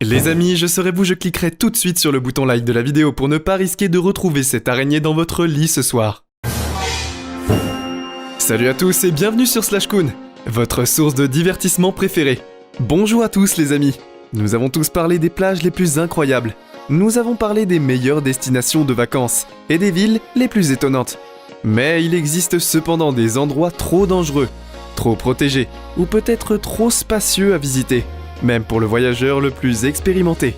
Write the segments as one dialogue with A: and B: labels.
A: Les amis, je serai vous, je cliquerai tout de suite sur le bouton like de la vidéo pour ne pas risquer de retrouver cette araignée dans votre lit ce soir. Salut à tous et bienvenue sur Slashcoon, votre source de divertissement préférée. Bonjour à tous les amis. Nous avons tous parlé des plages les plus incroyables. Nous avons parlé des meilleures destinations de vacances et des villes les plus étonnantes. Mais il existe cependant des endroits trop dangereux, trop protégés ou peut-être trop spacieux à visiter, même pour le voyageur le plus expérimenté.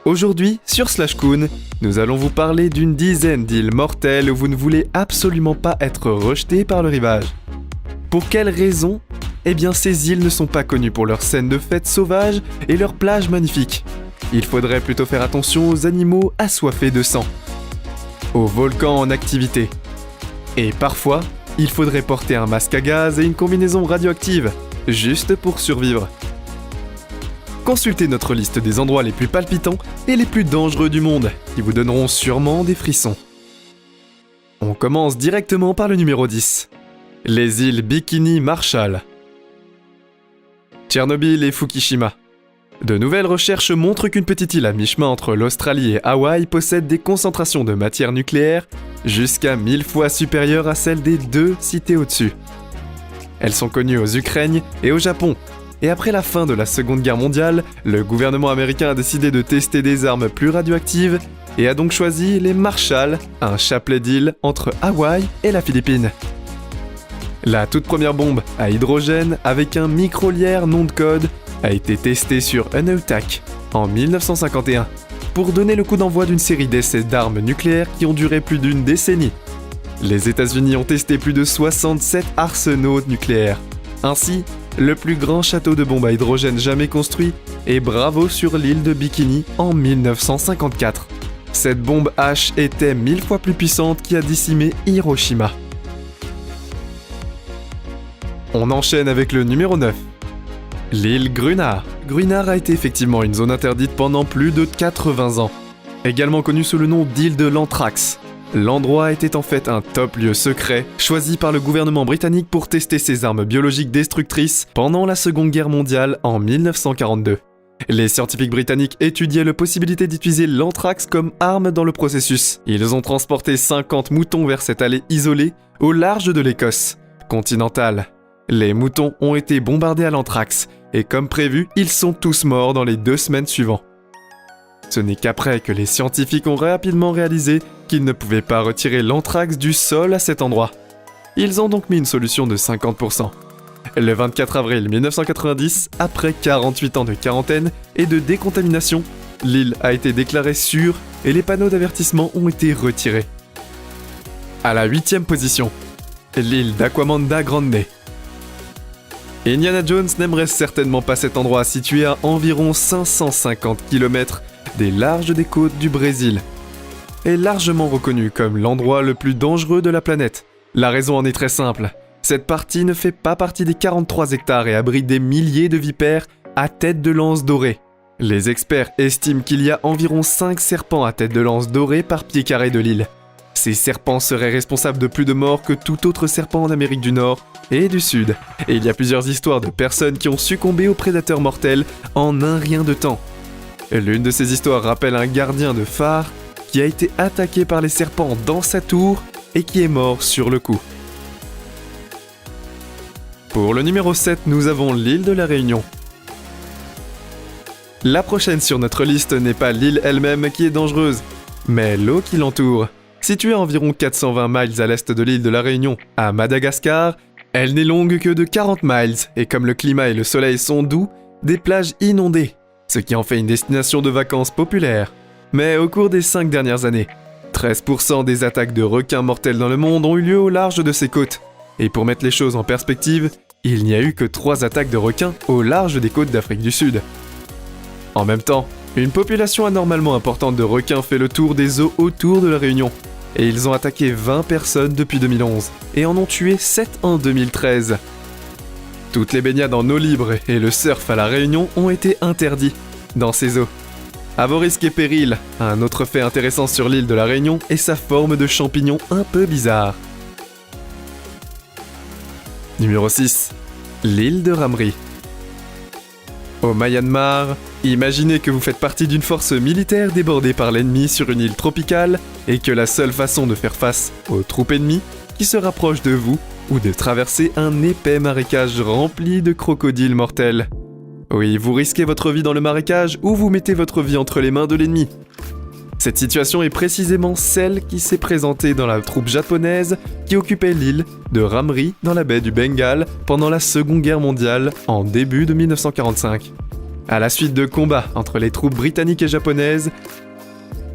A: Aujourd'hui, sur Slashcoon, nous allons vous parler d'une dizaine d'îles mortelles où vous ne voulez absolument pas être rejeté par le rivage. Pour quelles raisons ? Eh bien, ces îles ne sont pas connues pour leurs scènes de fêtes sauvages et leurs plages magnifiques. Il faudrait plutôt faire attention aux animaux assoiffés de sang, aux volcans en activité. Et parfois, il faudrait porter un masque à gaz et une combinaison radioactive, juste pour survivre. Consultez notre liste des endroits les plus palpitants et les plus dangereux du monde, qui vous donneront sûrement des frissons. On commence directement par le numéro 10. Les îles Bikini Marshall. Tchernobyl et Fukushima. De nouvelles recherches montrent qu'une petite île à mi-chemin entre l'Australie et Hawaï possède des concentrations de matière nucléaire jusqu'à 1000 fois supérieures à celles des deux citées au-dessus. Elles sont connues aux Ukraines et au Japon. Et après la fin de la Seconde Guerre mondiale, le gouvernement américain a décidé de tester des armes plus radioactives et a donc choisi les Marshall, un chapelet d'îles entre Hawaï et la Philippine. La toute première bombe à hydrogène avec un micro-lière nom de code a été testée sur Anahuac en 1951 pour donner le coup d'envoi d'une série d'essais d'armes nucléaires qui ont duré plus d'une décennie. Les États-Unis ont testé plus de 67 arsenaux nucléaires. Ainsi, le plus grand château de bombes à hydrogène jamais construit est Bravo sur l'île de Bikini en 1954. Cette bombe H était 1000 fois plus puissante qui a décimé Hiroshima. On enchaîne avec le numéro 9. L'île Grunard. Grunard a été effectivement une zone interdite pendant plus de 80 ans. Également connue sous le nom d'île de l'Anthrax. L'endroit était en fait un top lieu secret, choisi par le gouvernement britannique pour tester ses armes biologiques destructrices pendant la Seconde Guerre mondiale en 1942. Les scientifiques britanniques étudiaient la possibilité d'utiliser l'anthrax comme arme dans le processus. Ils ont transporté 50 moutons vers cette allée isolée, au large de l'Écosse continentale. Les moutons ont été bombardés à l'anthrax, et comme prévu, ils sont tous morts dans les 2 semaines suivantes. Ce n'est qu'après que les scientifiques ont rapidement réalisé qu'ils ne pouvaient pas retirer l'anthrax du sol à cet endroit. Ils ont donc mis une solution de 50%. Le 24 avril 1990, après 48 ans de quarantaine et de décontamination, l'île a été déclarée sûre et les panneaux d'avertissement ont été retirés. À la 8e position, l'île d'Aquamanda Grande. Indiana Jones n'aimerait certainement pas cet endroit situé à environ 550 km des larges des côtes du Brésil. Est largement reconnu comme l'endroit le plus dangereux de la planète. La raison en est très simple. Cette partie ne fait pas partie des 43 hectares et abrite des milliers de vipères à tête de lance dorée. Les experts estiment qu'il y a environ 5 serpents à tête de lance dorée par pied carré de l'île. Ces serpents seraient responsables de plus de morts que tout autre serpent en Amérique du Nord et du Sud. Et il y a plusieurs histoires de personnes qui ont succombé aux prédateurs mortels en un rien de temps. L'une de ces histoires rappelle un gardien de phare qui a été attaqué par les serpents dans sa tour et qui est mort sur le coup. Pour le numéro 7, nous avons l'île de la Réunion. La prochaine sur notre liste n'est pas l'île elle-même qui est dangereuse, mais l'eau qui l'entoure. Située à environ 420 miles à l'est de l'île de la Réunion, à Madagascar, elle n'est longue que de 40 miles, et comme le climat et le soleil sont doux, des plages inondées, ce qui en fait une destination de vacances populaire. Mais au cours des 5 dernières années, 13% des attaques de requins mortels dans le monde ont eu lieu au large de ces côtes. Et pour mettre les choses en perspective, il n'y a eu que 3 attaques de requins au large des côtes d'Afrique du Sud. En même temps, une population anormalement importante de requins fait le tour des eaux autour de la Réunion. Et ils ont attaqué 20 personnes depuis 2011, et en ont tué 7 en 2013. Toutes les baignades en eau libre et le surf à la Réunion ont été interdits dans ces eaux. À vos risques et périls, un autre fait intéressant sur l'île de la Réunion est sa forme de champignon un peu bizarre. Numéro 6. L'île de Ramree. Au Myanmar, imaginez que vous faites partie d'une force militaire débordée par l'ennemi sur une île tropicale et que la seule façon de faire face aux troupes ennemies qui se rapprochent de vous ou de traverser un épais marécage rempli de crocodiles mortels. Oui, vous risquez votre vie dans le marécage ou vous mettez votre vie entre les mains de l'ennemi. Cette situation est précisément celle qui s'est présentée dans la troupe japonaise qui occupait l'île de Ramri dans la baie du Bengale pendant la Seconde Guerre mondiale en début de 1945. À la suite de combats entre les troupes britanniques et japonaises,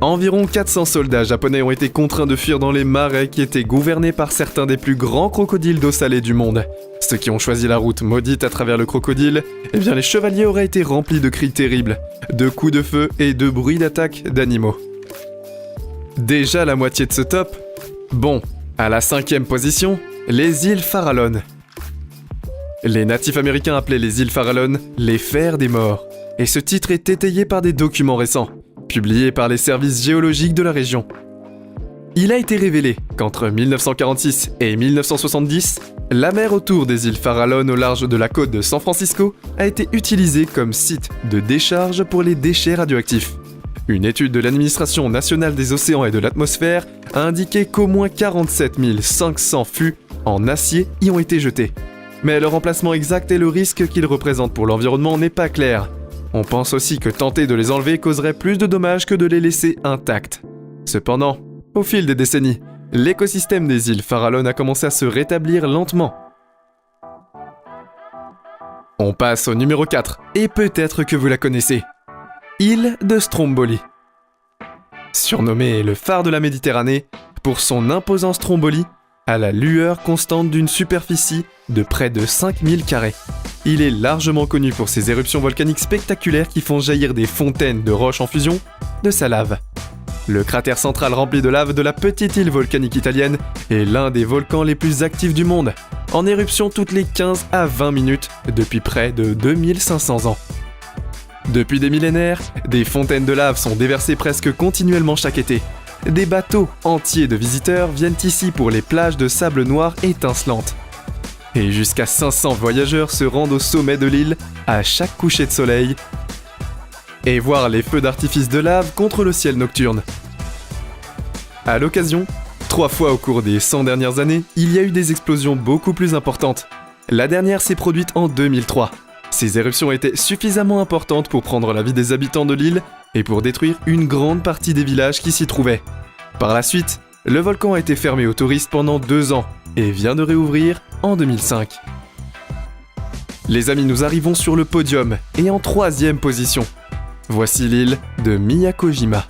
A: environ 400 soldats japonais ont été contraints de fuir dans les marais qui étaient gouvernés par certains des plus grands crocodiles d'eau salée du monde. Ceux qui ont choisi la route maudite à travers le crocodile, eh bien les chevaliers auraient été remplis de cris terribles, de coups de feu et de bruits d'attaque d'animaux. Déjà la moitié de ce top. Bon, à la 5e position, les îles Farallon. Les natifs américains appelaient les îles Farallon les fers des morts, et ce titre est étayé par des documents récents, publiés par les services géologiques de la région. Il a été révélé qu'entre 1946 et 1970, la mer autour des îles Farallon au large de la côte de San Francisco a été utilisée comme site de décharge pour les déchets radioactifs. Une étude de l'Administration nationale des océans et de l'atmosphère a indiqué qu'au moins 47 500 fûts en acier y ont été jetés. Mais leur emplacement exact et le risque qu'ils représentent pour l'environnement n'est pas clair. On pense aussi que tenter de les enlever causerait plus de dommages que de les laisser intacts. Cependant, au fil des décennies, l'écosystème des îles Farallon a commencé à se rétablir lentement. On passe au numéro 4, et peut-être que vous la connaissez. Île de Stromboli. Surnommé le phare de la Méditerranée, pour son imposant Stromboli, à la lueur constante d'une superficie de près de 5000 carrés. Il est largement connu pour ses éruptions volcaniques spectaculaires qui font jaillir des fontaines de roches en fusion de sa lave. Le cratère central rempli de lave de la petite île volcanique italienne est l'un des volcans les plus actifs du monde, en éruption toutes les 15 à 20 minutes depuis près de 2500 ans. Depuis des millénaires, des fontaines de lave sont déversées presque continuellement chaque été. Des bateaux entiers de visiteurs viennent ici pour les plages de sable noir étincelantes. Et jusqu'à 500 voyageurs se rendent au sommet de l'île à chaque coucher de soleil et voir les feux d'artifice de lave contre le ciel nocturne. À l'occasion, 3 fois au cours des 100 dernières années, il y a eu des explosions beaucoup plus importantes. La dernière s'est produite en 2003. Ces éruptions étaient suffisamment importantes pour prendre la vie des habitants de l'île et pour détruire une grande partie des villages qui s'y trouvaient. Par la suite, le volcan a été fermé aux touristes pendant 2 ans et vient de réouvrir en 2005. Les amis, nous arrivons sur le podium et en 3e position. Voici l'île de Miyakojima.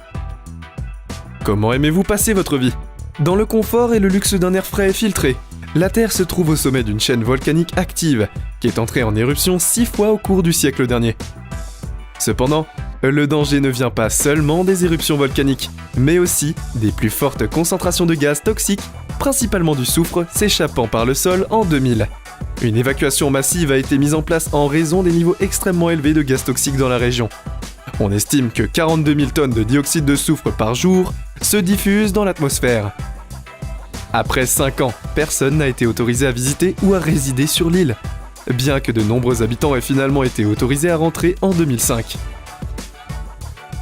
A: Comment aimez-vous passer votre vie ? Dans le confort et le luxe d'un air frais et filtré, la Terre se trouve au sommet d'une chaîne volcanique active qui est entrée en éruption 6 fois au cours du siècle dernier. Cependant, le danger ne vient pas seulement des éruptions volcaniques, mais aussi des plus fortes concentrations de gaz toxiques, principalement du soufre s'échappant par le sol en 2000. Une évacuation massive a été mise en place en raison des niveaux extrêmement élevés de gaz toxiques dans la région. On estime que 42 000 tonnes de dioxyde de soufre par jour se diffusent dans l'atmosphère. Après 5 ans, personne n'a été autorisé à visiter ou à résider sur l'île, bien que de nombreux habitants aient finalement été autorisés à rentrer en 2005.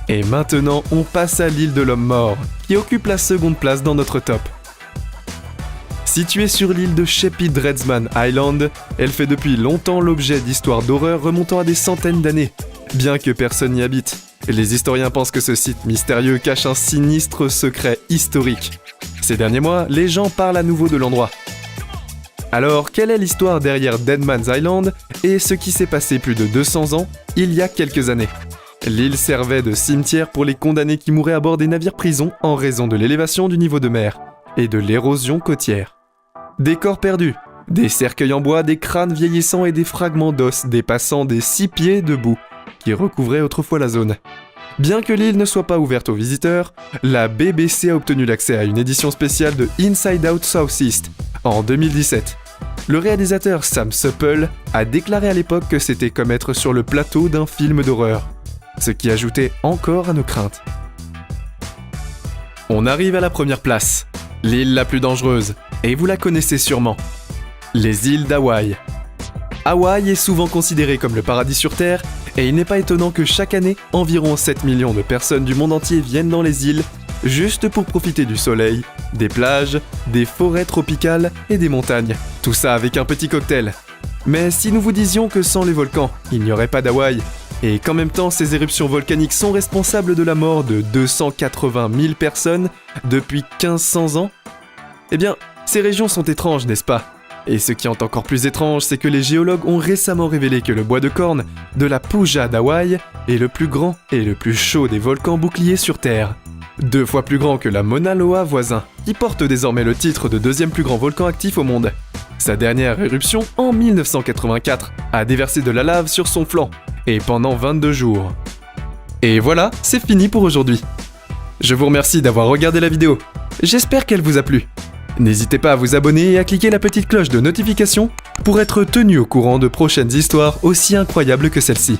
A: Et maintenant, on passe à l'île de l'homme mort, qui occupe la 2e place dans notre top. Située sur l'île de Sheppey Dreadsman Island, elle fait depuis longtemps l'objet d'histoires d'horreur remontant à des centaines d'années, bien que personne n'y habite. Les historiens pensent que ce site mystérieux cache un sinistre secret historique. Ces derniers mois, les gens parlent à nouveau de l'endroit. Alors, quelle est l'histoire derrière Dead Man's Island et ce qui s'est passé plus de 200 ans, il y a quelques années ? L'île servait de cimetière pour les condamnés qui mouraient à bord des navires-prisons en raison de l'élévation du niveau de mer et de l'érosion côtière. Des corps perdus, des cercueils en bois, des crânes vieillissants et des fragments d'os dépassant des 6 pieds de boue qui recouvraient autrefois la zone. Bien que l'île ne soit pas ouverte aux visiteurs, la BBC a obtenu l'accès à une édition spéciale de Inside Out Southeast en 2017. Le réalisateur Sam Supple a déclaré à l'époque que c'était comme être sur le plateau d'un film d'horreur, ce qui ajoutait encore à nos craintes. On arrive à la première place, l'île la plus dangereuse, et vous la connaissez sûrement, les îles d'Hawaï. Hawaï est souvent considéré comme le paradis sur Terre, Et il n'est pas étonnant que chaque année, environ 7 millions de personnes du monde entier viennent dans les îles, juste pour profiter du soleil, des plages, des forêts tropicales et des montagnes. Tout ça avec un petit cocktail. Mais si nous vous disions que sans les volcans, il n'y aurait pas d'Hawaï, et qu'en même temps ces éruptions volcaniques sont responsables de la mort de 280 000 personnes depuis 1500 ans, eh bien, ces régions sont étranges, n'est-ce pas? Et ce qui est encore plus étrange, c'est que les géologues ont récemment révélé que le bois de corne de la Puja d'Hawaï est le plus grand et le plus chaud des volcans boucliers sur Terre. 2 fois plus grand que la Mauna Loa voisin, qui porte désormais le titre de 2e plus grand volcan actif au monde. Sa dernière éruption, en 1984, a déversé de la lave sur son flanc, et pendant 22 jours. Et voilà, c'est fini pour aujourd'hui. Je vous remercie d'avoir regardé la vidéo. J'espère qu'elle vous a plu. N'hésitez pas à vous abonner et à cliquer la petite cloche de notification pour être tenu au courant de prochaines histoires aussi incroyables que celle-ci.